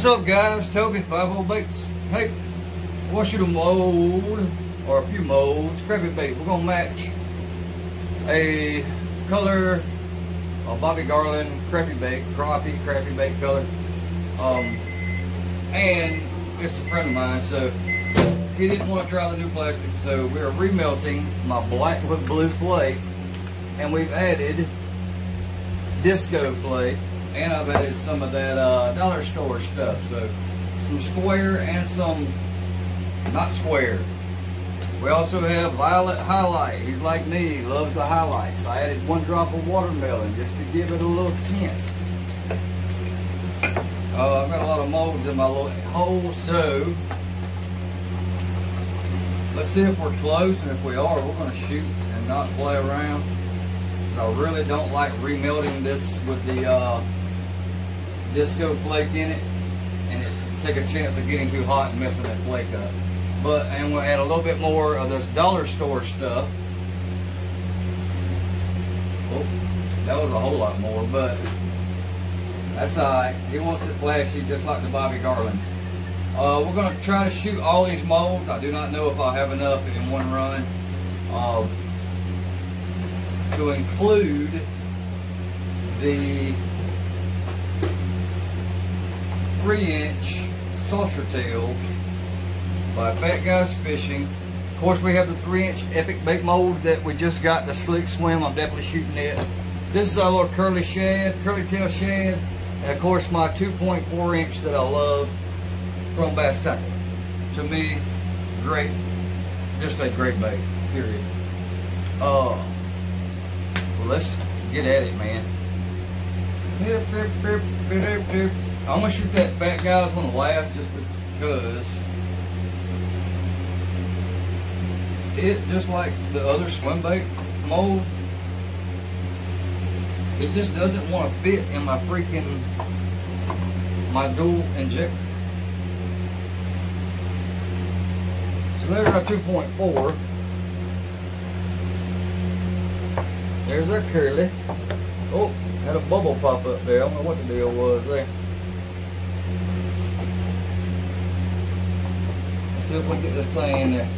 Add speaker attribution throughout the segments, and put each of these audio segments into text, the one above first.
Speaker 1: What's up, guys? Toby, 5 Baits. Hey, I want you to mold, or a few molds, crappie bait. We're gonna match a color of Bobby Garland crappie bait, crappie bait color. And it's a friend of mine, so he didn't want to try the new plastic, so we're remelting my black with blue flake, and we've added disco flake. And I've added some of that dollar store stuff. So some square and some not square. We also have violet highlight. He's like me, he loves the highlights. I added 1 drop of watermelon just to give it a little tint. I've got a lot of molds in my little hole, so let's see if we're close, and if we are, we're going to shoot and not play around. I really don't like remelting this with the disco flake in it, and take a chance of getting too hot and messing that flake up. And we'll add a little bit more of this dollar store stuff. Oh, that was a whole lot more, but that's alright. He wants it flashy just like the Bobby Garlands. We're going to try to shoot all these molds. I do not know if I'll have enough in one run to include the 3-inch saucer tail by Fat Guys Fishing. Of course, we have the 3-inch epic bait mold that we just got, the Slick Swim. I'm definitely shooting it. This is our little curly tail shad, and of course my 2.4-inch that I love from Bass Tackle. To me, great, just a great bait, period. Well, let's get at it, man. I'm gonna shoot that Fat Guys one last, just because it, just like the other swim bait mold, it just doesn't want to fit in my dual injector. So there's our 2.4. There's our curly. Oh, had a bubble pop up there. I don't know what the deal was there. Let's see if we can get this thing in there.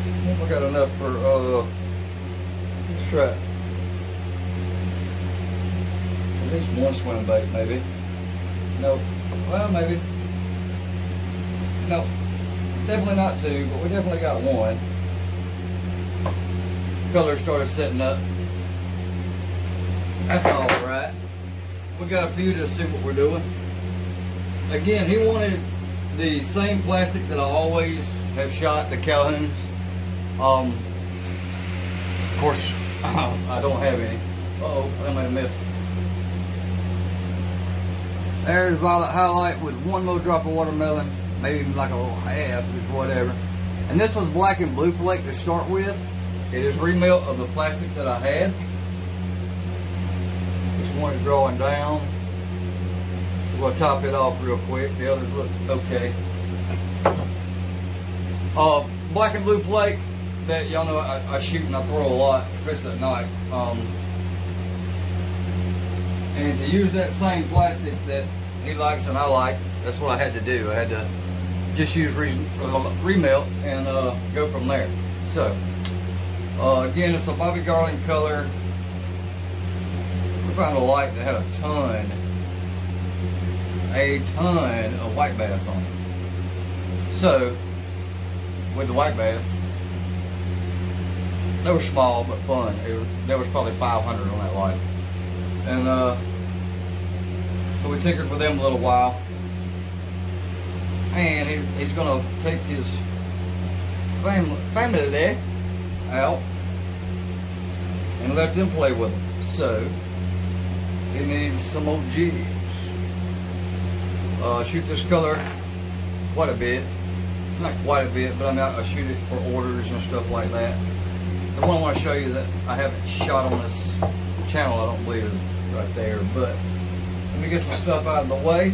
Speaker 1: I think we got enough for let's try it. At least one swim bait, maybe. Nope. Well, maybe. No, definitely not 2, but we definitely got 1. Color started setting up. That's all right. We got a few to see what we're doing. Again, he wanted the same plastic that I always have shot the Calhouns. Of course, I don't have any. Uh-oh, I made a mess. There's violet highlight with 1 more drop of watermelon. Maybe even like a little half, just whatever. And this was black and blue flake to start with. It is remelt of the plastic that I had. This one is drawing down. We're going to top it off real quick. The others look okay. Black and blue flake that y'all know I shoot and I throw a lot, especially at night. And to use that same plastic that he likes and I like, that's what I had to do. I had to just use remelt and go from there. So again, it's a Bobby Garland color. We found a light that had a ton of white bass on it. So with the white bass, they were small but fun. There was probably 500 on that light, and so we tinkered with them a little while. And he's going to take his family there out and let them play with him. So he needs some old jigs. Shoot this color quite a bit. Not quite a bit, but I shoot it for orders and stuff like that. The one I want to show you that I haven't shot on this channel, I don't believe, is right there. But let me get some stuff out of the way.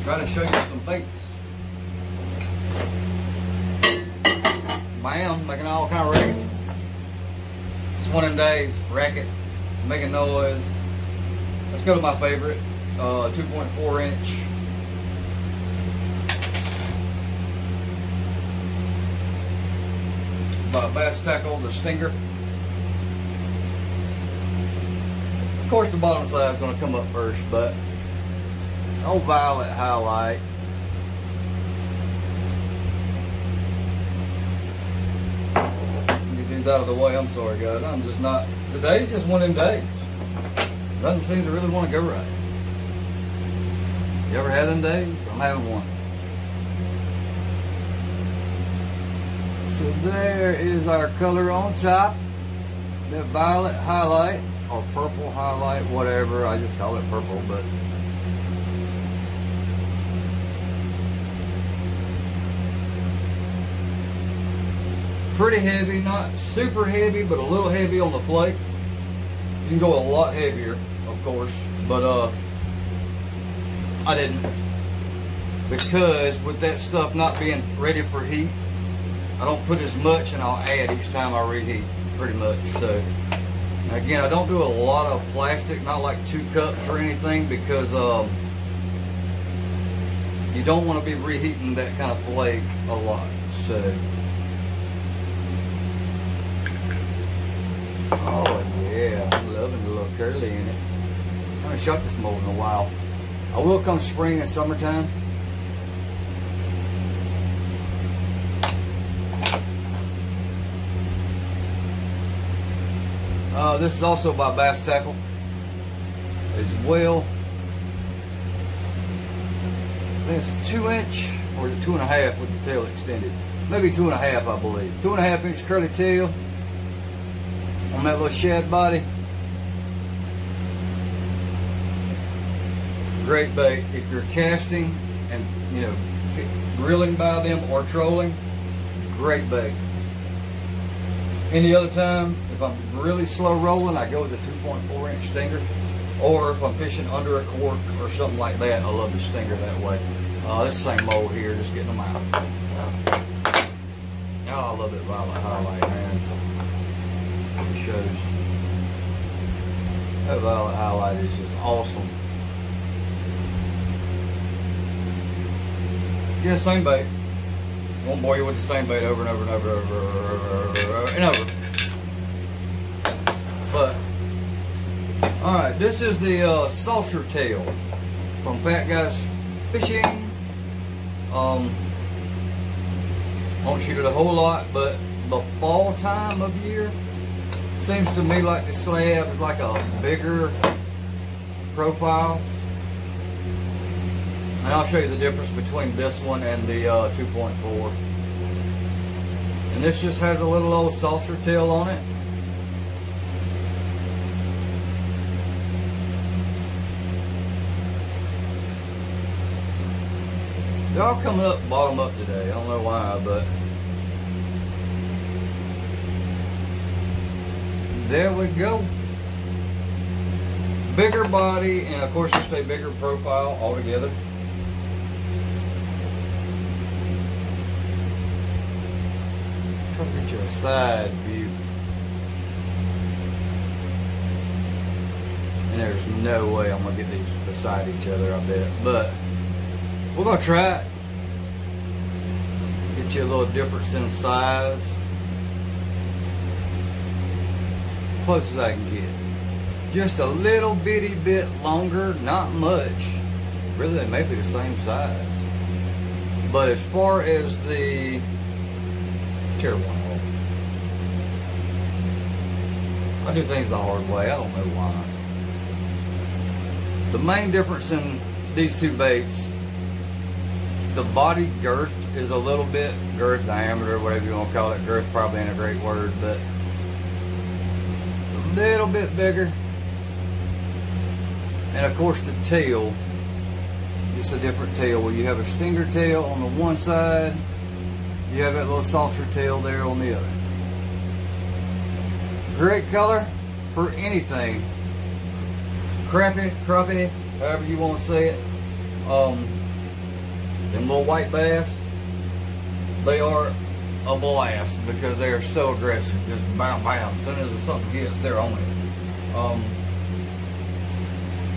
Speaker 1: Try to show you some baits. bam, making all kind of racket. It's one of them days, racket, making noise. Let's go to my favorite, 2.4 inch. By Bass Tackle, the Stinger. Of course the bottom side is going to come up first, but old violet highlight. Get these out of the way. I'm sorry guys, I'm just not, today's just one of them days. Nothing seems to really want to go right. You ever had them days? I'm having one. So there is our color on top. That violet highlight, or purple highlight, whatever. I just call it purple, but pretty heavy, not super heavy, but a little heavy on the flake. You can go a lot heavier, of course, but I didn't, because with that stuff not being ready for heat, I don't put as much, and I'll add each time I reheat, pretty much. So again, I don't do a lot of plastic, not like 2 cups or anything, because you don't want to be reheating that kind of flake a lot. So oh yeah, I'm loving the little curly in it. I haven't shot this mold in a while. I will come spring and summertime. This is also by Bass Tackle as well. It's 2 inch or 2.5 with the tail extended. Maybe 2.5, I believe. 2.5 inch curly tail on that little shad body. Great bait if you're casting and, you know, grilling by them or trolling. Great bait. Any other time, if I'm really slow rolling, I go with the 2.4 inch stinger. Or if I'm fishing under a cork or something like that, I love the stinger that way. This is the same mold here, just getting them out. Oh, I love that violet highlight, man. It shows. That violet highlight is just awesome. Yeah, same bait. Won't bore you with the same bait over and over and over and over. But alright, this is the saucer tail from Fat Guys Fishing. Won't shoot it a whole lot, but the fall time of year seems to me like the slab is like a bigger profile. And I'll show you the difference between this one and the 2.4. And this just has a little old saucer tail on it. They're all coming up bottom up today. I don't know why, but there we go. Bigger body, and of course just a bigger profile altogether. Try to get you a side view. And there's no way I'm gonna get these beside each other, I bet. But we're gonna try it. Get you a little difference in size. Close as I can get. Just a little bitty bit longer, not much. Really, they may be the same size. But as far as the tear one off. I do things the hard way. I don't know why. The main difference in these two baits, the body girth is a little bit, girth diameter, whatever you want to call it. Girth probably ain't a great word, but a little bit bigger. And of course the tail, just a different tail. Where you have a stinger tail on the one side, you have that little saucer tail there on the other. Great color for anything. Crappie, however you want to say it. Them little white bass, they are a blast because they are so aggressive. Just bam, bam. As soon as something hits, they're on it.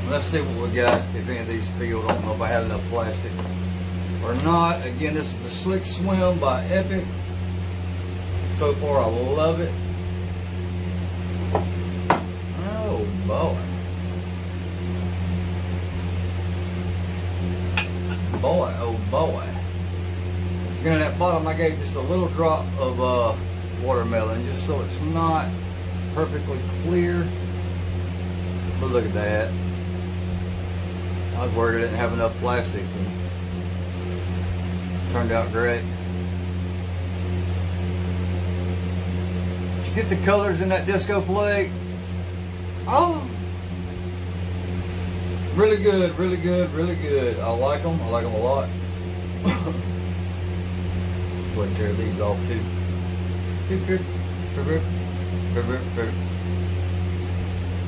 Speaker 1: Let's see what we got, if any of these feel. I don't know if I had enough plastic or not. Again, this is the Slick Swim by Epic. So far, I love it. Oh boy. Boy, oh boy. Again, at that bottom, I gave just a little drop of watermelon, just so it's not perfectly clear. But look at that. I was worried I didn't have enough plastic, and it turned out great. Did you get the colors in that disco plate? Oh! Really good, really good, really good. I like them. I like them a lot. Go ahead and tear these off too.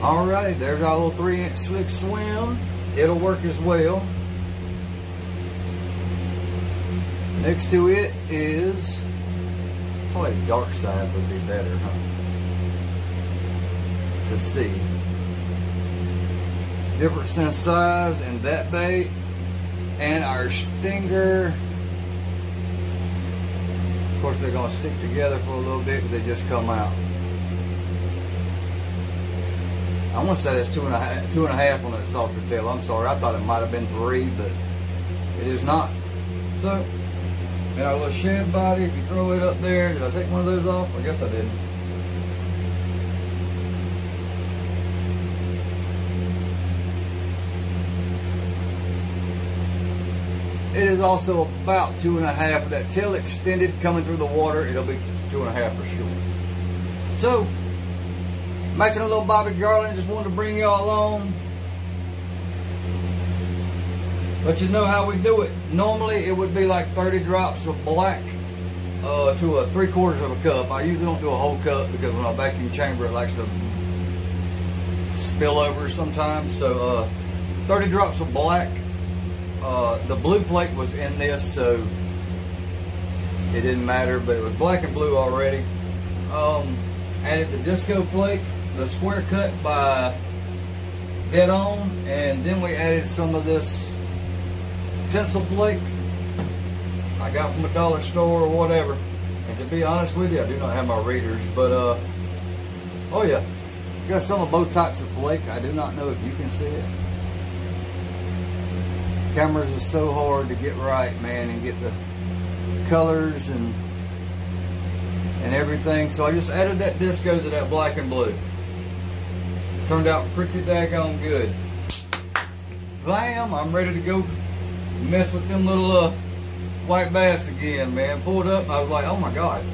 Speaker 1: Alright, there's our little 3-inch Slick Swim. It'll work as well. Next to it is probably dark side would be better, huh? To see. Difference in size and that bait, and our stinger. Of course, they're going to stick together for a little bit because they just come out. I want to say that's 2.5 on that saucer tail. I'm sorry, I thought it might have been 3, but it is not. So, and our little Shad body, if you throw it up there, did I take one of those off? I guess I didn't. It is also about 2.5 with that tail extended coming through the water. It'll be 2.5 for sure. So, matching a little Bobby Garland, just wanted to bring y'all along. Let you know how we do it. Normally, it would be like 30 drops of black to a 3/4 of a cup. I usually don't do a whole cup because when I vacuum chamber, it likes to spill over sometimes. So, 30 drops of black. The blue plate was in this, so it didn't matter, but it was black and blue already. Added the disco plate, the square cut by Dead On, and then we added some of this tinsel plate I got from a dollar store or whatever. And to be honest with you, I do not have my readers, but oh yeah, got some of both types of flake. I do not know if you can see it. Cameras are so hard to get right, man, and get the colors and everything. So I just added that disco to that black and blue. Turned out pretty daggone good. Bam! I'm ready to go mess with them little white bass again, man. Pulled up and I was like, oh my god,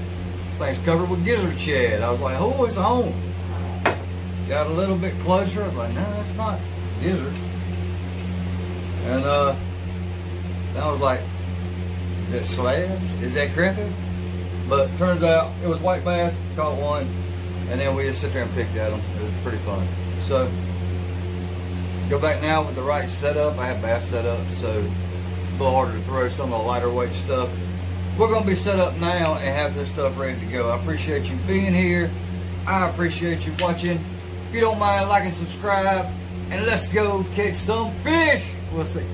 Speaker 1: thing's covered with gizzard shad. I was like, oh, it's home. Got a little bit closer. I was like, no, that's not gizzard. And I was like, is that slabs? Is that crappie? But turns out it was white bass. Caught one, and then we just sit there and picked at them. It was pretty fun. So go back now with the right setup. I have bass set up, so it's a little harder to throw some of the lighter weight stuff. We're going to be set up now and have this stuff ready to go. I appreciate you being here. I appreciate you watching. If you don't mind, like and subscribe. And let's go catch some fish. We'll see.